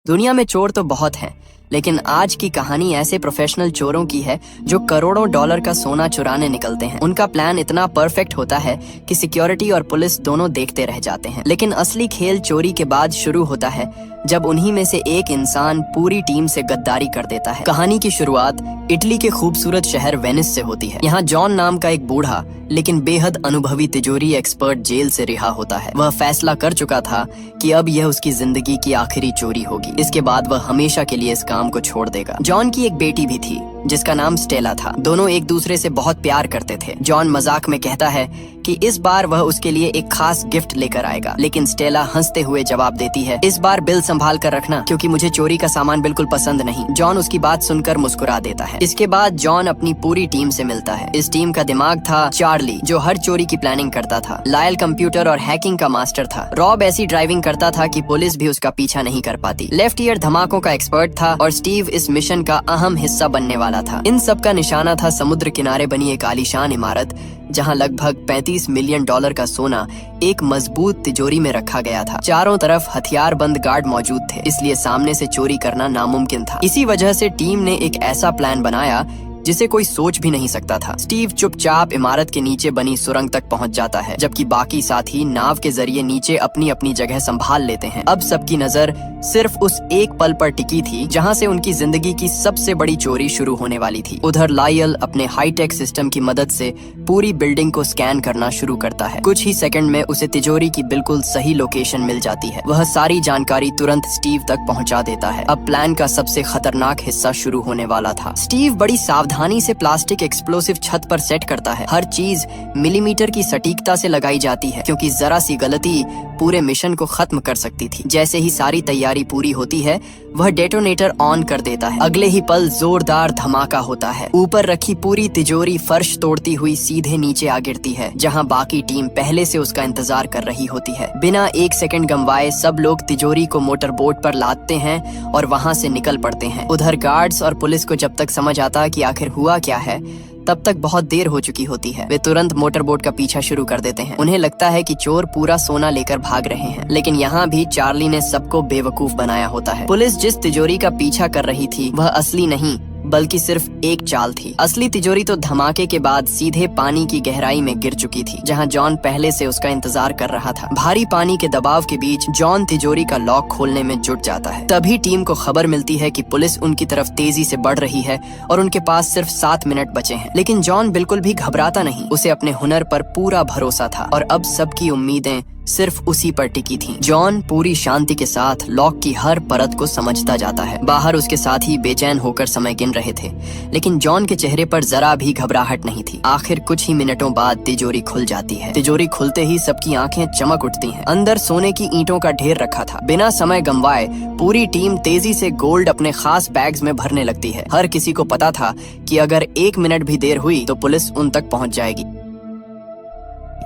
दुनिया में चोर तो बहुत हैं, लेकिन आज की कहानी ऐसे प्रोफेशनल चोरों की है जो करोड़ों डॉलर का सोना चुराने निकलते हैं। उनका प्लान इतना परफेक्ट होता है कि सिक्योरिटी और पुलिस दोनों देखते रह जाते हैं। लेकिन असली खेल चोरी के बाद शुरू होता है, जब उन्हीं में से एक इंसान पूरी टीम से गद्दारी कर देता है। कहानी की शुरुआत इटली के खूबसूरत शहर वेनिस से होती है। यहाँ जॉन नाम का एक बूढ़ा लेकिन बेहद अनुभवी तिजोरी एक्सपर्ट जेल से रिहा होता है। वह फैसला कर चुका था कि अब यह उसकी जिंदगी की आखिरी चोरी होगी। इसके बाद वह हमेशा के लिए इस काम को छोड़ देगा। जॉन की एक बेटी भी थी जिसका नाम स्टेला था। दोनों एक दूसरे से बहुत प्यार करते थे। जॉन मजाक में कहता है कि इस बार वह उसके लिए एक खास गिफ्ट लेकर आएगा, लेकिन स्टेला हंसते हुए जवाब देती है, इस बार बिल संभाल कर रखना, क्योंकि मुझे चोरी का सामान बिल्कुल पसंद नहीं। जॉन उसकी बात सुनकर मुस्कुरा देता है। इसके बाद जॉन अपनी पूरी टीम से मिलता है। इस टीम का दिमाग था चार्ली, जो हर चोरी की प्लानिंग करता था। लायल कंप्यूटर और हैकिंग का मास्टर था। रॉब ऐसी ड्राइविंग करता था कि पुलिस भी उसका पीछा नहीं कर पाती। लेफ्ट ईयर धमाकों का एक्सपर्ट था और स्टीव इस मिशन का अहम हिस्सा बनने वाला था। इन सब का निशाना था समुद्र किनारे बनी एक आलीशान इमारत, जहां लगभग 35 मिलियन डॉलर का सोना एक मजबूत तिजोरी में रखा गया था। चारों तरफ हथियार बंद गार्ड मौजूद थे, इसलिए सामने से चोरी करना नामुमकिन था। इसी वजह से टीम ने एक ऐसा प्लान बनाया जिसे कोई सोच भी नहीं सकता था। स्टीव चुपचाप इमारत के नीचे बनी सुरंग तक पहुंच जाता है, जबकि बाकी साथी नाव के जरिए नीचे अपनी अपनी जगह संभाल लेते हैं। अब सबकी नजर सिर्फ उस एक पल पर टिकी थी जहां से उनकी जिंदगी की सबसे बड़ी चोरी शुरू होने वाली थी। उधर लायल अपने हाईटेक सिस्टम की मदद से पूरी बिल्डिंग को स्कैन करना शुरू करता है। कुछ ही सेकंड में उसे तिजोरी की बिल्कुल सही लोकेशन मिल जाती है। वह सारी जानकारी तुरंत स्टीव तक पहुंचा देता है। अब प्लान का सबसे खतरनाक हिस्सा शुरू होने वाला था। स्टीव बड़ी सावधानी से प्लास्टिक एक्सप्लोसिव छत पर सेट करता है। हर चीज मिलीमीटर की सटीकता से लगाई जाती है, क्योंकि जरा सी गलती पूरे मिशन को खत्म कर सकती थी। जैसे ही सारी तैयारी पूरी होती है, वह डेटोनेटर ऑन कर देता है। अगले ही पल जोरदार धमाका होता है। ऊपर रखी पूरी तिजोरी फर्श तोड़ती हुई सीधे नीचे आ गिरती है, जहां बाकी टीम पहले से उसका इंतजार कर रही होती है। बिना एक सेकंड गंवाए सब लोग तिजोरी को मोटर बोट पर लादते हैं और वहां से निकल पड़ते हैं। उधर गार्ड्स और पुलिस को जब तक समझ आता कि आखिर हुआ क्या है, तब तक बहुत देर हो चुकी होती है। वे तुरंत मोटरबोट का पीछा शुरू कर देते हैं। उन्हें लगता है कि चोर पूरा सोना लेकर भाग रहे हैं, लेकिन यहाँ भी चार्ली ने सबको बेवकूफ बनाया होता है। पुलिस जिस तिजोरी का पीछा कर रही थी वह असली नहीं बल्कि सिर्फ एक चाल थी। असली तिजोरी तो धमाके के बाद सीधे पानी की गहराई में गिर चुकी थी, जहां जॉन पहले से उसका इंतजार कर रहा था। भारी पानी के दबाव के बीच जॉन तिजोरी का लॉक खोलने में जुट जाता है। तभी टीम को खबर मिलती है कि पुलिस उनकी तरफ तेजी से बढ़ रही है और उनके पास सिर्फ 7 मिनट बचे हैं। लेकिन जॉन बिल्कुल भी घबराता नहीं। उसे अपने हुनर पर पूरा भरोसा था और अब सबकी उम्मीदें सिर्फ उसी पर टिकी थीं। जॉन पूरी शांति के साथ लॉक की हर परत को समझता जाता है। बाहर उसके साथी बेचैन होकर समय गिन रहे थे, लेकिन जॉन के चेहरे पर जरा भी घबराहट नहीं थी। आखिर कुछ ही मिनटों बाद तिजोरी खुल जाती है। तिजोरी खुलते ही सबकी आंखें चमक उठती हैं। अंदर सोने की ईंटों का ढेर रखा था। बिना समय गंवाए पूरी टीम तेजी से गोल्ड अपने खास बैग्स में भरने लगती है। हर किसी को पता था कि अगर 1 मिनट भी देर हुई तो पुलिस उन तक पहुंच जाएगी।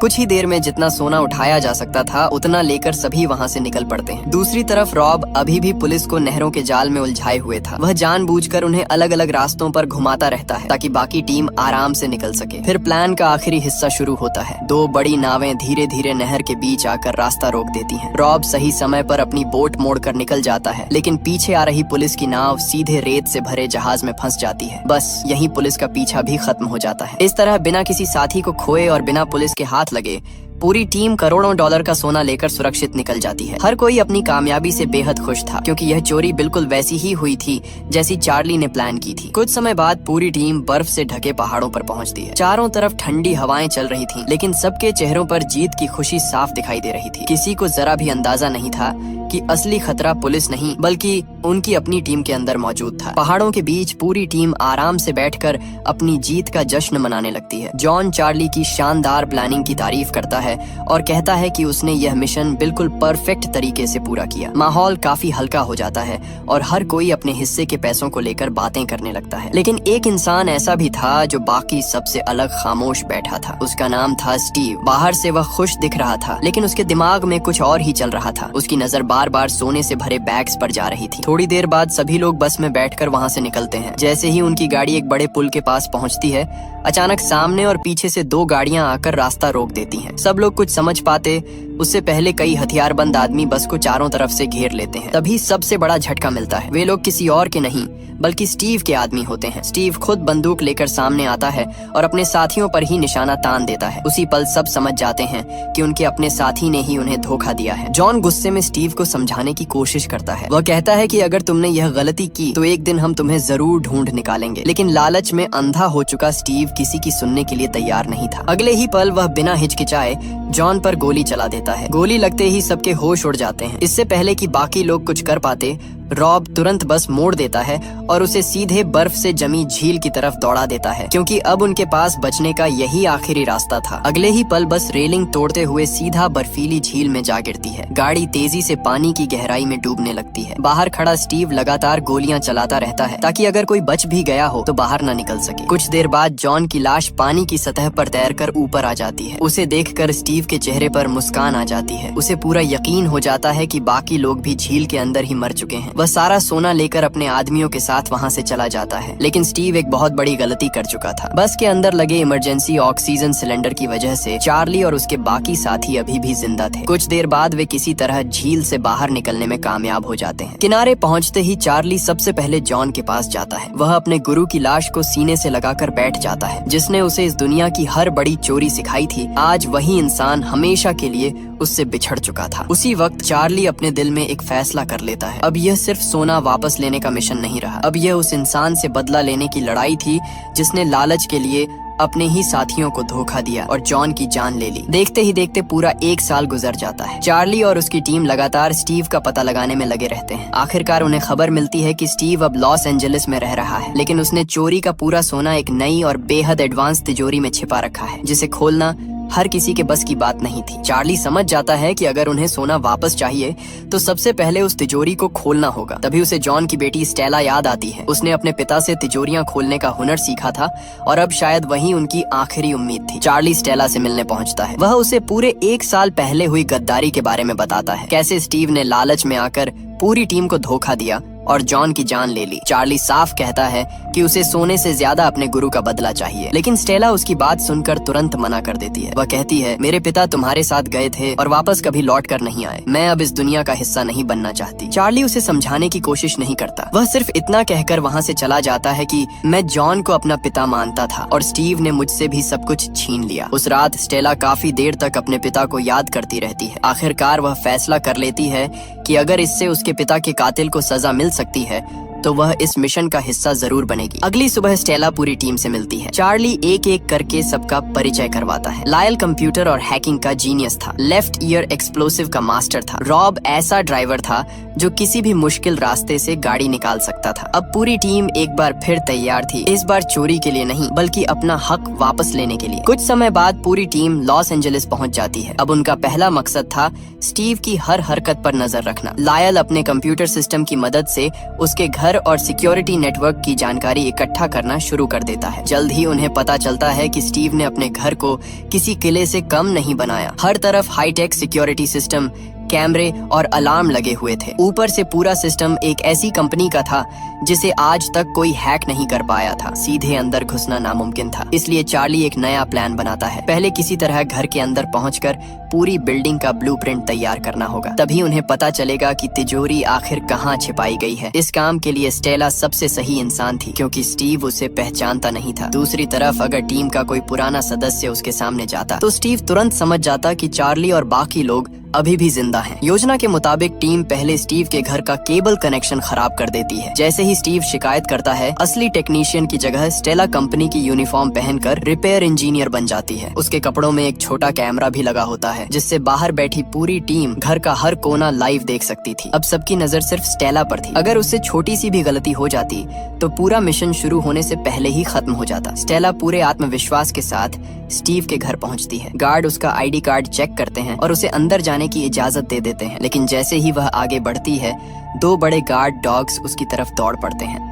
कुछ ही देर में जितना सोना उठाया जा सकता था उतना लेकर सभी वहां से निकल पड़ते हैं। दूसरी तरफ रॉब अभी भी पुलिस को नहरों के जाल में उलझाए हुए था। वह जानबूझकर उन्हें अलग अलग रास्तों पर घुमाता रहता है ताकि बाकी टीम आराम से निकल सके। फिर प्लान का आखिरी हिस्सा शुरू होता है। 2 बड़ी नावें धीरे धीरे नहर के बीच आकर रास्ता रोक देती हैं। रॉब सही समय पर अपनी बोट मोड़कर निकल जाता है, लेकिन पीछे आ रही पुलिस की नाव सीधे रेत से भरे जहाज में फंस जाती है। बस यहीं पुलिस का पीछा भी खत्म हो जाता है। इस तरह बिना किसी साथी को खोए और बिना पुलिस के हाथ लगे पूरी टीम करोड़ों डॉलर का सोना लेकर सुरक्षित निकल जाती है। हर कोई अपनी कामयाबी से बेहद खुश था, क्योंकि यह चोरी बिल्कुल वैसी ही हुई थी जैसी चार्ली ने प्लान की थी। कुछ समय बाद पूरी टीम बर्फ से ढके पहाड़ों पर पहुंचती है। चारों तरफ ठंडी हवाएं चल रही थीं, लेकिन सबके चेहरों पर जीत की खुशी साफ दिखाई दे रही थी। किसी को जरा भी अंदाजा नहीं था कि असली खतरा पुलिस नहीं बल्कि उनकी अपनी टीम के अंदर मौजूद था। पहाड़ों के बीच पूरी टीम आराम से बैठकर अपनी जीत का जश्न मनाने लगती है। जॉन चार्ली की शानदार प्लानिंग की तारीफ करता है और कहता है कि उसने यह मिशन बिल्कुल परफेक्ट तरीके से पूरा किया। माहौल काफी हल्का हो जाता है और हर कोई अपने हिस्से के पैसों को लेकर बातें करने लगता है। लेकिन एक इंसान ऐसा भी था जो बाकी सबसे अलग खामोश बैठा था। उसका नाम था स्टीव। बाहर से वह खुश दिख रहा था, लेकिन उसके दिमाग में कुछ और ही चल रहा था। उसकी नजर बार बार सोने से भरे बैग्स पर जा रही थी। थोड़ी देर बाद सभी लोग बस में बैठकर वहां से निकलते हैं। जैसे ही उनकी गाड़ी एक बड़े पुल के पास पहुंचती है, अचानक सामने और पीछे से 2 गाड़ियां आकर रास्ता रोक देती हैं। सब लोग कुछ समझ पाते उससे पहले कई हथियारबंद आदमी बस को चारों तरफ से घेर लेते हैं। तभी सबसे बड़ा झटका मिलता है। वे लोग किसी और के नहीं बल्कि स्टीव के आदमी होते हैं। स्टीव खुद बंदूक लेकर सामने आता है और अपने साथियों पर ही निशाना तान देता है। उसी पल सब समझ जाते हैं कि उनके अपने साथी ने ही उन्हें धोखा दिया है। जॉन गुस्से में स्टीव को समझाने की कोशिश करता है। वह कहता है कि अगर तुमने यह गलती की तो एक दिन हम तुम्हें जरूर ढूंढ निकालेंगे। लेकिन लालच में अंधा हो चुका स्टीव किसी की सुनने के लिए तैयार नहीं था। अगले ही पल वह बिना हिचकिचाए जॉन पर गोली चला देता है। गोली लगते ही सबके होश उड़ जाते हैं। इससे पहले कि बाकी लोग कुछ कर पाते, रॉब तुरंत बस मोड़ देता है और उसे सीधे बर्फ से जमी झील की तरफ दौड़ा देता है, क्योंकि अब उनके पास बचने का यही आखिरी रास्ता था। अगले ही पल बस रेलिंग तोड़ते हुए सीधा बर्फीली झील में जा गिरती है। गाड़ी तेजी से पानी की गहराई में डूबने लगती है। बाहर खड़ा स्टीव लगातार गोलियां चलाता रहता है ताकि अगर कोई बच भी गया हो तो बाहर न निकल सके। कुछ देर बाद जॉन की लाश पानी की सतह पर तैरकर ऊपर आ जाती है। उसे देखकर स्टीव के चेहरे पर मुस्कान आ जाती है। उसे पूरा यकीन हो जाता है कि बाकी लोग भी झील के अंदर ही मर चुके हैं। वह सारा सोना लेकर अपने आदमियों के साथ वहां से चला जाता है। लेकिन स्टीव एक बहुत बड़ी गलती कर चुका था। बस के अंदर लगे इमरजेंसी ऑक्सीजन सिलेंडर की वजह से चार्ली और उसके बाकी साथी अभी भी जिंदा थे। कुछ देर बाद वे किसी तरह झील से बाहर निकलने में कामयाब हो जाते हैं। किनारे पहुंचते ही चार्ली सबसे पहले जॉन के पास जाता है। वह अपने गुरु की लाश को सीने से लगाकर बैठ जाता है, जिसने उसे इस दुनिया की हर बड़ी चोरी सिखाई थी। आज वही इंसान हमेशा के लिए उससे बिछड़ चुका था। उसी वक्त चार्ली अपने दिल में एक फैसला कर लेता है। अब यह सिर्फ सोना वापस लेने का मिशन नहीं रहा। अब यह उस इंसान से बदला लेने की लड़ाई थी जिसने लालच के लिए अपने ही साथियों को धोखा दिया और जॉन की जान ले ली। देखते ही देखते पूरा 1 साल गुजर जाता है। चार्ली और उसकी टीम लगातार स्टीव का पता लगाने में लगे रहते हैं। आखिरकार उन्हें खबर मिलती है कि स्टीव अब लॉस एंजलिस में रह रहा है, लेकिन उसने चोरी का पूरा सोना एक नई और बेहद एडवांस तिजोरी में छिपा रखा है, जिसे खोलना हर किसी के बस की बात नहीं थी। चार्ली समझ जाता है कि अगर उन्हें सोना वापस चाहिए तो सबसे पहले उस तिजोरी को खोलना होगा। तभी उसे जॉन की बेटी स्टेला याद आती है। उसने अपने पिता से तिजोरियां खोलने का हुनर सीखा था और अब शायद वही उनकी आखिरी उम्मीद थी। चार्ली स्टेला से मिलने पहुंचता है। वह उसे पूरे 1 साल पहले हुई गद्दारी के बारे में बताता है, कैसे स्टीव ने लालच में आकर पूरी टीम को धोखा दिया और जॉन की जान ले ली। चार्ली साफ कहता है कि उसे सोने से ज्यादा अपने गुरु का बदला चाहिए, लेकिन स्टेला उसकी बात सुनकर तुरंत मना कर देती है। वह कहती है, मेरे पिता तुम्हारे साथ गए थे और वापस कभी लौट कर नहीं आए। मैं अब इस दुनिया का हिस्सा नहीं बनना चाहती। चार्ली उसे समझाने की कोशिश नहीं करता। वह सिर्फ इतना कहकर वहाँ से चला जाता है कि मैं जॉन को अपना पिता मानता था और स्टीव ने मुझसे भी सब कुछ छीन लिया। उस रात स्टेला काफी देर तक अपने पिता को याद करती रहती है। आखिरकार वह फैसला कर लेती है कि अगर इससे उसके पिता के कातिल को सजा मिल सकती है तो वह इस मिशन का हिस्सा जरूर बनेगी। अगली सुबह स्टेला पूरी टीम से मिलती है। चार्ली एक एक करके सबका परिचय करवाता है। लायल कंप्यूटर और हैकिंग का जीनियस था। लेफ्ट ईयर एक्सप्लोसिव का मास्टर था। रॉब ऐसा ड्राइवर था जो किसी भी मुश्किल रास्ते से गाड़ी निकाल सकता था। अब पूरी टीम एक बार फिर तैयार थी, इस बार चोरी के लिए नहीं बल्कि अपना हक वापस लेने के लिए। कुछ समय बाद पूरी टीम लॉस एंजलिस पहुंच जाती है। अब उनका पहला मकसद था स्टीव की हर हरकत पर नजर रखना। लायल अपने कंप्यूटर सिस्टम की मदद से उसके घर और सिक्योरिटी नेटवर्क की जानकारी इकट्ठा करना शुरू कर देता है। जल्द ही उन्हें पता चलता है कि स्टीव ने अपने घर को किसी किले से कम नहीं बनाया। हर तरफ हाईटेक सिक्योरिटी सिस्टम, कैमरे और अलार्म लगे हुए थे। ऊपर से पूरा सिस्टम एक ऐसी कंपनी का था जिसे आज तक कोई हैक नहीं कर पाया था। सीधे अंदर घुसना नामुमकिन था। इसलिए चार्ली एक नया प्लान बनाता है। पहले किसी तरह घर के अंदर पहुंचकर पूरी बिल्डिंग का ब्लूप्रिंट तैयार करना होगा। तभी उन्हें पता चलेगा कि तिजोरी आखिर कहाँ छिपाई गई है। इस काम के लिए स्टेला सबसे सही इंसान थी, क्योंकि स्टीव उसे पहचानता नहीं था। दूसरी तरफ अगर टीम का कोई पुराना सदस्य उसके सामने जाता तो स्टीव तुरंत समझ जाता कि चार्ली और बाकी लोग अभी भी जिंदा हैं। योजना के मुताबिक टीम पहले स्टीव के घर का केबल कनेक्शन खराब कर देती है। जैसे ही स्टीव शिकायत करता है, असली टेक्नीशियन की जगह स्टेला कंपनी की यूनिफॉर्म पहनकर रिपेयर इंजीनियर बन जाती है। उसके कपड़ों में एक छोटा कैमरा भी लगा होता है, जिससे बाहर बैठी पूरी टीम घर का हर कोना लाइव देख सकती थी। अब सबकी नजर सिर्फ स्टेला पर थी। अगर उससे छोटी सी भी गलती हो जाती तो पूरा मिशन शुरू होने से पहले ही खत्म हो जाता। स्टेला पूरे आत्मविश्वास के साथ स्टीव के घर पहुंचती है। गार्ड उसका आईडी कार्ड चेक करते हैं और उसे अंदर जाने की इजाजत दे देते हैं। लेकिन जैसे ही वह आगे बढ़ती है, 2 बड़े गार्ड डॉग्स उसकी तरफ दौड़ पड़ते हैं।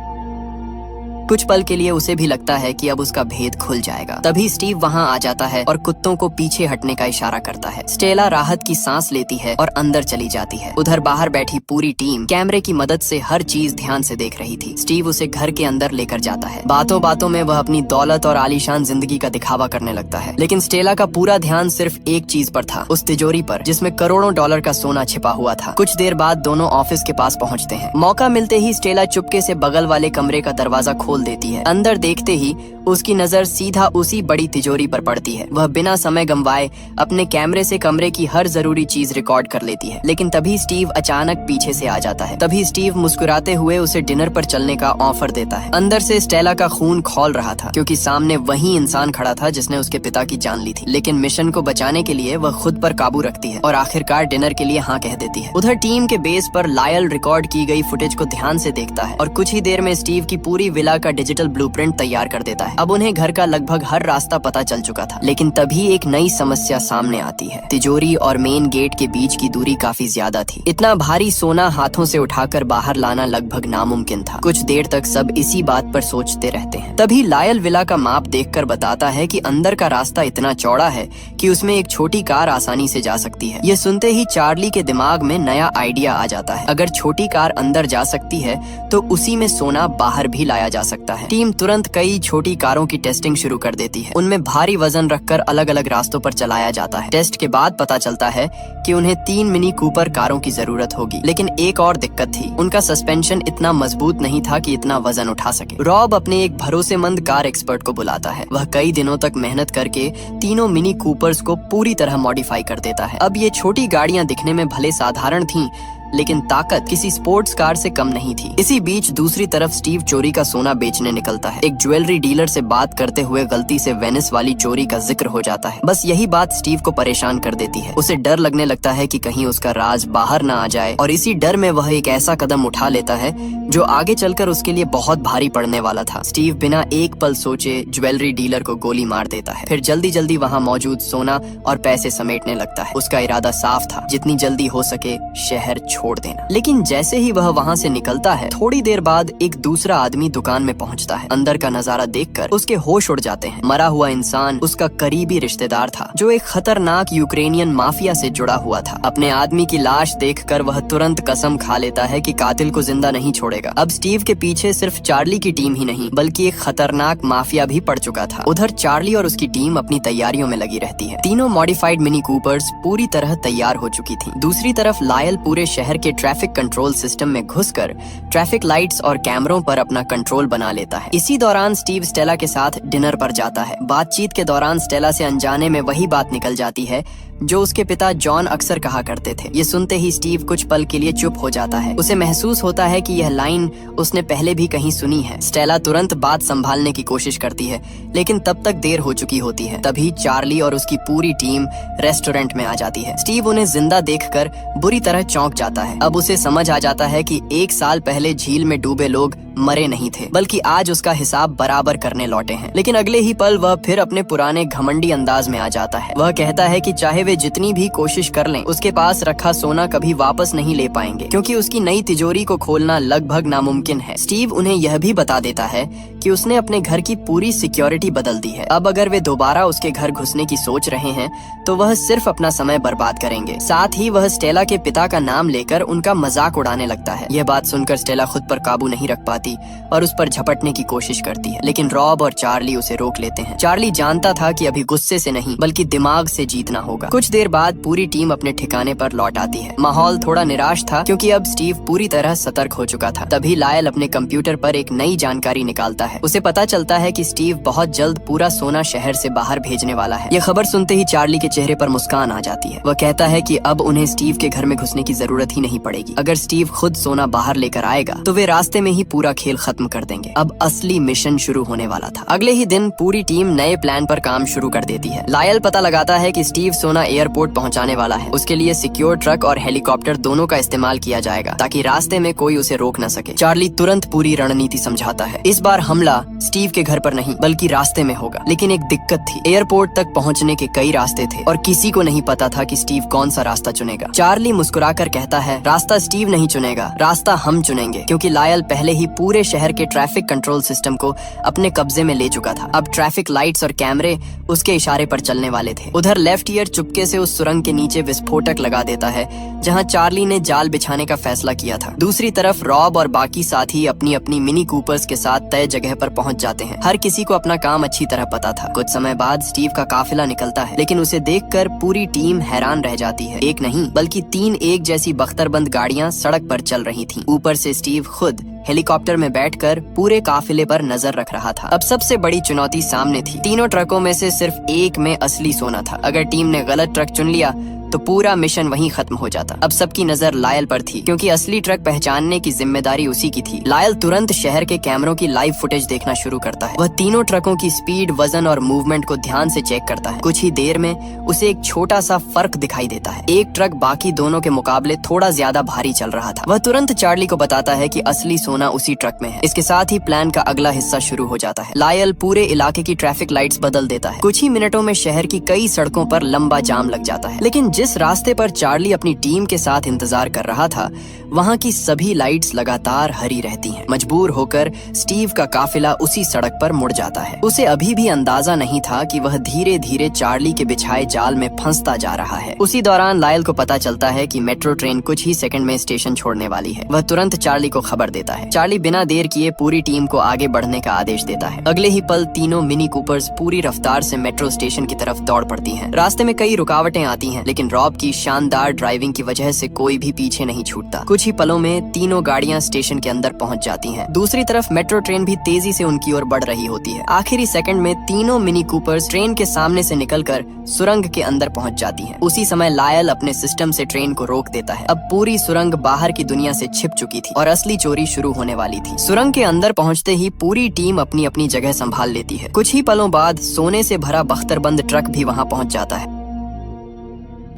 कुछ पल के लिए उसे भी लगता है कि अब उसका भेद खुल जाएगा। तभी स्टीव वहाँ आ जाता है और कुत्तों को पीछे हटने का इशारा करता है। स्टेला राहत की सांस लेती है और अंदर चली जाती है। उधर बाहर बैठी पूरी टीम कैमरे की मदद से हर चीज ध्यान से देख रही थी। स्टीव उसे घर के अंदर लेकर जाता है। बातों बातों में वह अपनी दौलत और आलीशान जिंदगी का दिखावा करने लगता है, लेकिन स्टेला का पूरा ध्यान सिर्फ एक चीज पर था, उस तिजोरी पर जिसमें करोड़ों डॉलर का सोना छिपा हुआ था। कुछ देर बाद दोनों ऑफिस के पास पहुंचते हैं। मौका मिलते ही स्टेला चुपके से बगल वाले कमरे का दरवाजा खोल देती है। अंदर देखते ही उसकी नजर सीधा उसी बड़ी तिजोरी पर पड़ती है। वह बिना समय गंवाए अपने कैमरे से कमरे की हर जरूरी चीज रिकॉर्ड कर लेती है, लेकिन तभी स्टीव अचानक पीछे से आ जाता है। तभी स्टीव मुस्कुराते हुए उसे डिनर पर चलने का ऑफर देता है। अंदर से स्टेला का खून खौल रहा था, क्योंकि सामने वही इंसान खड़ा था जिसने उसके पिता की जान ली थी। लेकिन मिशन को बचाने के लिए वह खुद पर काबू रखती है और आखिरकार डिनर के लिए हाँ कह देती है। उधर टीम के बेस पर लायल रिकॉर्ड की गई फुटेज को ध्यान से देखता है और कुछ ही देर में स्टीव की पूरी विला का डिजिटल ब्लूप्रिंट तैयार कर देता है। अब उन्हें घर का लगभग हर रास्ता पता चल चुका था, लेकिन तभी एक नई समस्या सामने आती है। तिजोरी और मेन गेट के बीच की दूरी काफी ज्यादा थी। इतना भारी सोना हाथों से उठाकर बाहर लाना लगभग नामुमकिन था। कुछ देर तक सब इसी बात पर सोचते रहते हैं। तभी लायल विला का माप देखकर बताता है कि अंदर का रास्ता इतना चौड़ा है कि उसमें एक छोटी कार आसानी से जा सकती है। ये सुनते ही चार्ली के दिमाग में नया आइडिया आ जाता है। अगर छोटी कार अंदर जा सकती है तो उसी में सोना बाहर भी लाया जा सकता है। टीम तुरंत कई छोटी कारों की टेस्टिंग शुरू कर देती है। उनमें भारी वजन रखकर अलग अलग रास्तों पर चलाया जाता है। टेस्ट के बाद पता चलता है कि उन्हें 3 मिनी कूपर कारों की जरूरत होगी, लेकिन एक और दिक्कत थी, उनका सस्पेंशन इतना मजबूत नहीं था कि इतना वजन उठा सके। रॉब अपने एक भरोसेमंद कार एक्सपर्ट को बुलाता है। वह कई दिनों तक मेहनत करके तीनों मिनी कूपर्स को पूरी तरह मॉडिफाई कर देता है। अब ये छोटी गाड़ियां दिखने में भले साधारण थीं, लेकिन ताकत किसी स्पोर्ट्स कार से कम नहीं थी। इसी बीच दूसरी तरफ स्टीव चोरी का सोना बेचने निकलता है। एक ज्वेलरी डीलर से बात करते हुए गलती से वेनिस वाली चोरी का जिक्र हो जाता है। बस यही बात स्टीव को परेशान कर देती है। उसे डर लगने लगता है कि कहीं उसका राज बाहर ना आ जाए, और इसी डर में वह एक ऐसा कदम उठा लेता है जो आगे चलकर उसके लिए बहुत भारी पड़ने वाला था। स्टीव बिना एक पल सोचे ज्वेलरी डीलर को गोली मार देता है, फिर जल्दी जल्दी वहाँ मौजूद सोना और पैसे समेटने लगता है। उसका इरादा साफ था, जितनी जल्दी हो सके शहर छोड़ देना। लेकिन जैसे ही वह वहाँ से निकलता है, थोड़ी देर बाद एक दूसरा आदमी दुकान में पहुँचता है। अंदर का नजारा देखकर उसके होश उड़ जाते हैं। मरा हुआ इंसान उसका करीबी रिश्तेदार था, जो एक खतरनाक यूक्रेनियन माफिया से जुड़ा हुआ था। अपने आदमी की लाश देखकर वह तुरंत कसम खा लेता है कि कातिल को जिंदा नहीं छोड़ेगा। अब स्टीव के पीछे सिर्फ चार्ली की टीम ही नहीं, बल्कि एक खतरनाक माफिया भी पड़ चुका था। उधर चार्ली और उसकी टीम अपनी तैयारियों में लगी रहती है। तीनों मॉडिफाइड मिनी कूपर्स पूरी तरह तैयार हो चुकी थी। दूसरी तरफ लायल पूरे शहर के ट्रैफिक कंट्रोल सिस्टम में घुसकर ट्रैफिक लाइट्स और कैमरों पर अपना कंट्रोल बना लेता है। इसी दौरान स्टीव स्टेला के साथ डिनर पर जाता है। बातचीत के दौरान स्टेला से अनजाने में वही बात निकल जाती है जो उसके पिता जॉन अक्सर कहा करते थे। ये सुनते ही स्टीव कुछ पल के लिए चुप हो जाता है। उसे महसूस होता है कि यह लाइन उसने पहले भी कहीं सुनी है। स्टेला तुरंत बात संभालने की कोशिश करती है, लेकिन तब तक देर हो चुकी होती है। तभी चार्ली और उसकी पूरी टीम रेस्टोरेंट में आ जाती है। स्टीव उन्हें जिंदा देखकर बुरी तरह चौंक जाता है। अब उसे समझ आ जाता है कि 1 साल पहले झील में डूबे लोग मरे नहीं थे, बल्कि आज उसका हिसाब बराबर करने लौटे हैं। लेकिन अगले ही पल वह फिर अपने पुराने घमंडी अंदाज में आ जाता है। वह कहता है कि चाहे वे जितनी भी कोशिश कर लें, उसके पास रखा सोना कभी वापस नहीं ले पाएंगे, क्योंकि उसकी नई तिजोरी को खोलना लगभग नामुमकिन है। स्टीव उन्हें यह भी बता देता है कि उसने अपने घर की पूरी सिक्योरिटी बदल दी है। अब अगर वे दोबारा उसके घर घुसने की सोच रहे हैं तो वह सिर्फ अपना समय बर्बाद करेंगे। साथ ही वह स्टेला के पिता का नाम लेकर उनका मजाक उड़ाने लगता है। यह बात सुनकर स्टेला खुद पर काबू नहीं रख पाती और उस पर झपटने की कोशिश करती है, लेकिन रॉब और चार्ली उसे रोक लेते हैं। चार्ली जानता था कि अभी गुस्से से नहीं बल्कि दिमाग से जीतना होगा। कुछ देर बाद पूरी टीम अपने ठिकाने पर लौट आती है। माहौल थोड़ा निराश था, क्योंकि अब स्टीव पूरी तरह सतर्क हो चुका था। तभी लायल अपने कंप्यूटर पर एक नई जानकारी निकालता है। उसे पता चलता है कि स्टीव बहुत जल्द पूरा सोना शहर से बाहर भेजने वाला है। यह खबर सुनते ही चार्ली के चेहरे पर मुस्कान आ जाती है। वह कहता है कि अब उन्हें स्टीव के घर में घुसने की जरूरत ही नहीं पड़ेगी। अगर स्टीव खुद सोना बाहर लेकर आएगा तो वे रास्ते में ही पूरा खेल खत्म कर देंगे। अब असली मिशन शुरू होने वाला था। अगले ही दिन पूरी टीम नए प्लान पर काम शुरू कर देती है। लायल पता लगाता है कि स्टीव सोना एयरपोर्ट पहुंचाने वाला है। उसके लिए सिक्योर ट्रक और हेलीकॉप्टर दोनों का इस्तेमाल किया जाएगा ताकि रास्ते में कोई उसे रोक न सके। चार्ली तुरंत पूरी रणनीति समझाता है। इस बार हमला स्टीव के घर पर नहीं बल्कि रास्ते में होगा। लेकिन एक दिक्कत थी, एयरपोर्ट तक पहुंचने के कई रास्ते थे और किसी को नहीं पता था कि स्टीव कौन सा रास्ता चुनेगा। चार्ली मुस्कुराकर कहता है, रास्ता स्टीव नहीं चुनेगा, रास्ता हम चुनेंगे, क्योंकि लायल पहले ही पूरे शहर के ट्रैफिक कंट्रोल सिस्टम को अपने कब्जे में ले चुका था। अब ट्रैफिक लाइट्स और कैमरे उसके इशारे पर चलने वाले थे। उधर लेफ्ट ईयर चुपके से उस सुरंग के नीचे विस्फोटक लगा देता है जहां चार्ली ने जाल बिछाने का फैसला किया था। दूसरी तरफ रॉब और बाकी साथी अपनी अपनी मिनी कूपर्स के साथ तय जगह पर पहुंच जाते हैं। हर किसी को अपना काम अच्छी तरह पता था। कुछ समय बाद स्टीव का काफिला निकलता है, लेकिन उसे देखकर पूरी टीम हैरान रह जाती है। एक नहीं बल्कि 3 एक जैसी बख्तरबंद गाड़ियां सड़क पर चल रही थीं। ऊपर से स्टीव खुद हेलीकॉप्टर में बैठकर पूरे काफिले पर नजर रख रहा था। अब सबसे बड़ी चुनौती सामने थी। तीनों ट्रकों में से सिर्फ एक में असली सोना था। अगर टीम ने गलत ट्रक चुन लिया तो पूरा मिशन वहीं खत्म हो जाता। अब सबकी नजर लायल पर थी, क्योंकि असली ट्रक पहचानने की जिम्मेदारी उसी की थी। लायल तुरंत शहर के कैमरों की लाइव फुटेज देखना शुरू करता है। वह तीनों ट्रकों की स्पीड, वजन और मूवमेंट को ध्यान से चेक करता है। कुछ ही देर में उसे एक छोटा सा फर्क दिखाई देता है। एक ट्रक बाकी दोनों के मुकाबले थोड़ा ज्यादा भारी चल रहा था। वह तुरंत चार्ली को बताता है कि असली सोना उसी ट्रक में है। इसके साथ ही प्लान का अगला हिस्सा शुरू हो जाता है। लायल पूरे इलाके की ट्रैफिक लाइट्स बदल देता है। कुछ ही मिनटों में शहर की कई सड़कों पर लंबा जाम लग जाता है। लेकिन जिस रास्ते पर चार्ली अपनी टीम के साथ इंतजार कर रहा था, वहां की सभी लाइट्स लगातार हरी रहती हैं। मजबूर होकर स्टीव का काफिला उसी सड़क पर मुड़ जाता है। उसे अभी भी अंदाजा नहीं था कि वह धीरे धीरे चार्ली के बिछाए जाल में फंसता जा रहा है। उसी दौरान लायल को पता चलता है कि मेट्रो ट्रेन कुछ ही सेकंड में स्टेशन छोड़ने वाली है। वह तुरंत चार्ली को खबर देता है। चार्ली बिना देर किए पूरी टीम को आगे बढ़ने का आदेश देता है। अगले ही पल तीनों मिनी कूपर्स पूरी रफ्तार से मेट्रो स्टेशन की तरफ दौड़ पड़ती हैं। रास्ते में कई रुकावटें आती हैं, लेकिन रॉब की शानदार ड्राइविंग की वजह से कोई भी पीछे नहीं छूटता। कुछ ही पलों में तीनों गाड़ियां स्टेशन के अंदर पहुंच जाती हैं। दूसरी तरफ मेट्रो ट्रेन भी तेजी से उनकी ओर बढ़ रही होती है। आखिरी सेकंड में तीनों मिनी कूपर्स ट्रेन के सामने से निकलकर सुरंग के अंदर पहुंच जाती हैं। उसी समय लायल अपने सिस्टम से ट्रेन को रोक देता है। अब पूरी सुरंग बाहर की दुनिया से छिप चुकी थी और असली चोरी शुरू होने वाली थी। सुरंग के अंदर पहुंचते ही पूरी टीम अपनी अपनी जगह संभाल लेती है। कुछ ही पलों बाद सोने से भरा बख्तरबंद ट्रक भी वहां पहुंच जाता है।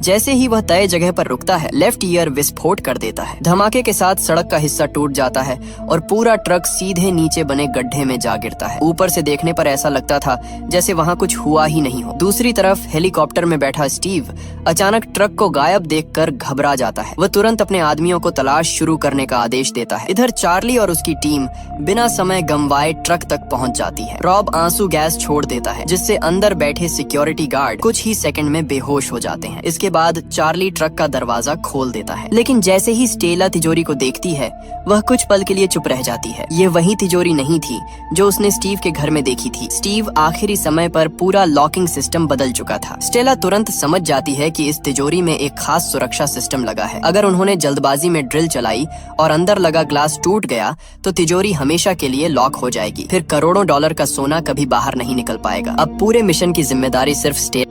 जैसे ही वह तय जगह पर रुकता है, लेफ्ट ईयर विस्फोट कर देता है। धमाके के साथ सड़क का हिस्सा टूट जाता है और पूरा ट्रक सीधे नीचे बने गड्ढे में जा गिरता है। ऊपर से देखने पर ऐसा लगता था जैसे वहां कुछ हुआ ही नहीं हो। दूसरी तरफ हेलीकॉप्टर में बैठा स्टीव अचानक ट्रक को गायब देखकर घबरा जाता है। वह तुरंत अपने आदमियों को तलाश शुरू करने का आदेश देता है। इधर चार्ली और उसकी टीम बिना समय गंवाए ट्रक तक पहुंच जाती है। रॉब आंसू गैस छोड़ देता है, जिससे अंदर बैठे सिक्योरिटी गार्ड कुछ ही सेकंड में बेहोश हो जाते हैं। इसके बाद चार्ली ट्रक का दरवाजा खोल देता है, लेकिन जैसे ही स्टेला तिजोरी को देखती है, वह कुछ पल के लिए चुप रह जाती है। ये वही तिजोरी नहीं थी जो उसने स्टीव के घर में देखी थी। स्टीव आखिरी समय पर पूरा लॉकिंग सिस्टम बदल चुका था। स्टेला तुरंत समझ जाती है कि इस तिजोरी में एक खास सुरक्षा सिस्टम लगा है। अगर उन्होंने जल्दबाजी में ड्रिल चलाई और अंदर लगा ग्लास टूट गया तो तिजोरी हमेशा के लिए लॉक हो जाएगी। फिर करोड़ों डॉलर का सोना कभी बाहर नहीं निकल पाएगा। अब पूरे मिशन की जिम्मेदारी सिर्फ स्टेला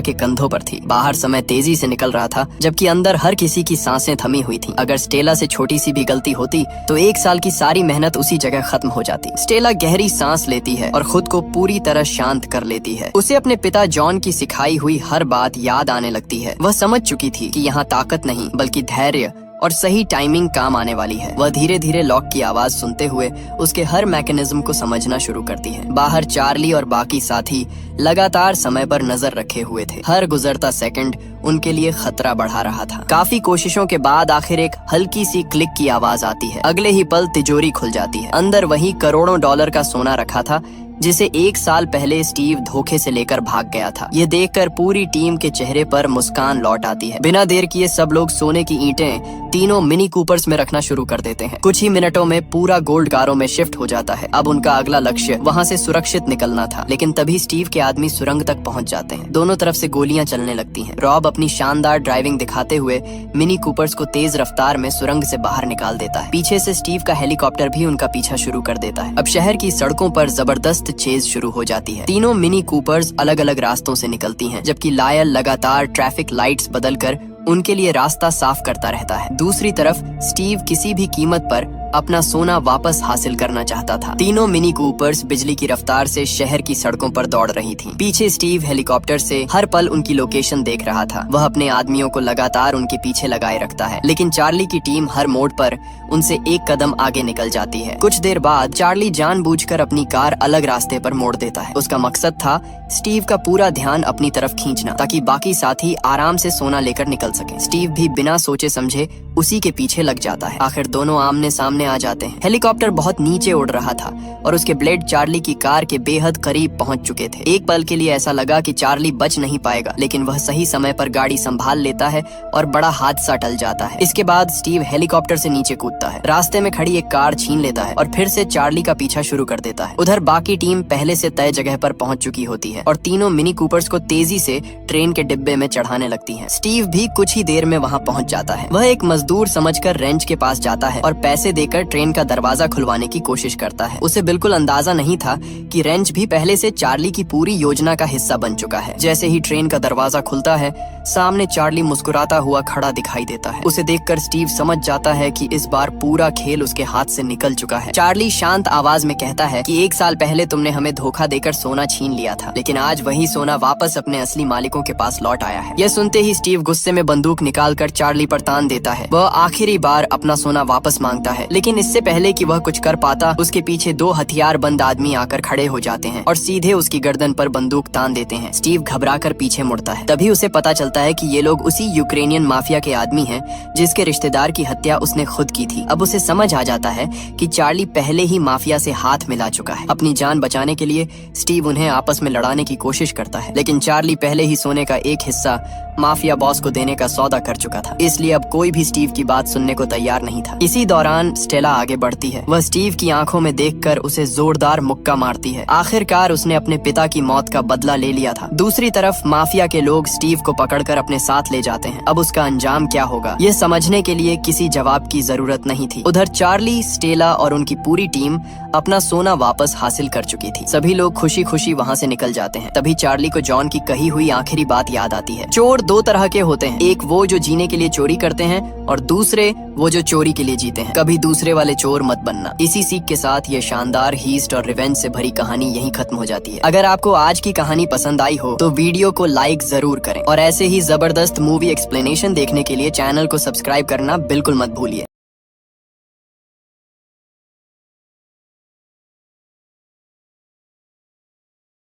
के कंधों पर थी। बाहर समय तेजी से निकल रहा था, जबकि अंदर हर किसी की सांसें थमी हुई थीं। अगर स्टेला से छोटी सी भी गलती होती तो 1 साल की सारी मेहनत उसी जगह खत्म हो जाती। स्टेला गहरी सांस लेती है और खुद को पूरी तरह शांत कर लेती है। उसे अपने पिता जॉन की सिखाई हुई हर बात याद आने लगती है। वह समझ चुकी थी कि यहाँ ताकत नहीं बल्कि धैर्य और सही टाइमिंग काम आने वाली है। वह धीरे धीरे लॉक की आवाज सुनते हुए उसके हर मैकेनिज्म को समझना शुरू करती है। बाहर चार्ली और बाकी साथी लगातार समय पर नजर रखे हुए थे। हर गुजरता सेकंड उनके लिए खतरा बढ़ा रहा था। काफी कोशिशों के बाद आखिर एक हल्की सी क्लिक की आवाज आती है। अगले ही पल तिजोरी खुल जाती है। अंदर वही करोड़ों डॉलर का सोना रखा था जिसे 1 साल पहले स्टीव धोखे से लेकर भाग गया था। ये देखकर पूरी टीम के चेहरे पर मुस्कान लौट आती है। बिना देर किए सब लोग सोने की ईंटें तीनों मिनी कूपर्स में रखना शुरू कर देते हैं। कुछ ही मिनटों में पूरा गोल्ड कारों में शिफ्ट हो जाता है। अब उनका अगला लक्ष्य वहां से सुरक्षित निकलना था, लेकिन तभी स्टीव के आदमी सुरंग तक पहुंच जाते हैं। दोनों तरफ से गोलियां चलने लगती हैं। रॉब अपनी शानदार ड्राइविंग दिखाते हुए मिनी कूपर्स को तेज रफ्तार में सुरंग से बाहर निकाल देता है। पीछे से स्टीव का हेलीकॉप्टर भी उनका पीछा शुरू कर देता है। अब शहर की सड़कों पर जबरदस्त चेज शुरू हो जाती है। तीनों मिनी कूपर्स अलग अलग रास्तों से निकलती हैं, जबकि लायल लगातार ट्रैफिक लाइट्स बदलकर उनके लिए रास्ता साफ करता रहता है। दूसरी तरफ स्टीव किसी भी कीमत पर अपना सोना वापस हासिल करना चाहता था। तीनों मिनी कूपर्स बिजली की रफ्तार से शहर की सड़कों पर दौड़ रही थी। पीछे स्टीव हेलीकॉप्टर से हर पल उनकी लोकेशन देख रहा था। वह अपने आदमियों को लगातार उनके पीछे लगाए रखता है, लेकिन चार्ली की टीम हर मोड़ पर उनसे एक कदम आगे निकल जाती है। कुछ देर बाद चार्ली जानबूझकर अपनी कार अलग रास्ते पर मोड़ देता है। उसका मकसद था स्टीव का पूरा ध्यान अपनी तरफ खींचना, ताकि बाकी साथी आराम से सोना लेकर निकल सके। स्टीव भी बिना सोचे समझे उसी के पीछे लग जाता है। आखिर दोनों आमने सामने आ जाते हैं। हेलीकॉप्टर बहुत नीचे उड़ रहा था और उसके ब्लेड चार्ली की कार के बेहद करीब पहुंच चुके थे। एक पल के लिए ऐसा लगा कि चार्ली बच नहीं पाएगा, लेकिन वह सही समय पर गाड़ी संभाल लेता है और बड़ा हादसा टल जाता है। इसके बाद स्टीव हेलीकॉप्टर से नीचे कूदता है, रास्ते में खड़ी एक कार छीन लेता है और फिर से चार्ली का पीछा शुरू कर देता है। उधर बाकी टीम पहले से तय जगह पर पहुंच चुकी होती है और तीनों मिनी कूपर्स को तेजी से ट्रेन के डिब्बे में चढ़ाने लगती है। स्टीव भी कुछ ही देर में वहां पहुंच जाता है। वह एक मजदूर समझकर रेंच के पास जाता है और पैसे देकर ट्रेन का दरवाजा खुलवाने की कोशिश करता है। उसे बिल्कुल अंदाजा नहीं था कि रेंच भी पहले से चार्ली की पूरी योजना का हिस्सा बन चुका है। जैसे ही ट्रेन का दरवाजा खुलता है, सामने चार्ली मुस्कुराता हुआ खड़ा दिखाई देता है। उसे देखकर स्टीव समझ जाता है कि इस बार पूरा खेल उसके हाथ से निकल चुका है। चार्ली शांत आवाज में कहता है कि 1 साल पहले तुमने हमें धोखा देकर सोना छीन लिया था, लेकिन आज वही सोना वापस अपने असली मालिकों के पास लौट आया है। यह सुनते ही स्टीव गुस्से में बंदूक निकालकर चार्ली पर तान देता है। वह आखिरी बार अपना सोना वापस मांगता है, लेकिन इससे पहले कि वह कुछ कर पाता, उसके पीछे 2 हथियारबंद आदमी आकर खड़े हो जाते हैं और सीधे उसकी गर्दन पर बंदूक तान देते हैं। स्टीव घबराकर पीछे मुड़ता है। तभी उसे पता चलता है कि ये लोग उसी यूक्रेनियन माफिया के आदमी हैं जिसके रिश्तेदार की हत्या उसने खुद की थी। अब उसे समझ आ जाता है कि चार्ली पहले ही माफिया से हाथ मिला चुका है। अपनी जान बचाने के लिए स्टीव उन्हें आपस में लड़ाने की कोशिश करता है, लेकिन चार्ली पहले ही सोने का एक हिस्सा माफिया बॉस को देने का सौदा कर चुका था, इसलिए अब कोई भी स्टीव की बात सुनने को तैयार नहीं था। इसी दौरान स्टेला आगे बढ़ती है। वह स्टीव की आंखों में देखकर उसे जोरदार मुक्का मारती है। आखिरकार उसने अपने पिता की मौत का बदला ले लिया था। दूसरी तरफ माफिया के लोग स्टीव को पकड़कर अपने साथ ले जाते हैं। अब उसका अंजाम क्या होगा, यह समझने के लिए किसी जवाब की जरूरत नहीं थी। उधर चार्ली, स्टेला और उनकी पूरी टीम अपना सोना वापस हासिल कर चुकी थी। सभी लोग खुशी खुशी वहाँ से निकल जाते हैं। तभी चार्ली को जॉन की कही हुई आखिरी बात याद आती है। चोर 2 तरह के होते हैं, एक वो जो जीने के लिए चोरी करते हैं और दूसरे वो जो चोरी के लिए जीते हैं। कभी दूसरे वाले चोर मत बनना। इसी सीख के साथ ये शानदार हीस्ट और रिवेंज से भरी कहानी यहीं खत्म हो जाती है। अगर आपको आज की कहानी पसंद आई हो तो वीडियो को लाइक जरूर करें और ऐसे ही जबरदस्त मूवी एक्सप्लेनेशन देखने के लिए चैनल को सब्सक्राइब करना बिल्कुल मत भूलिए।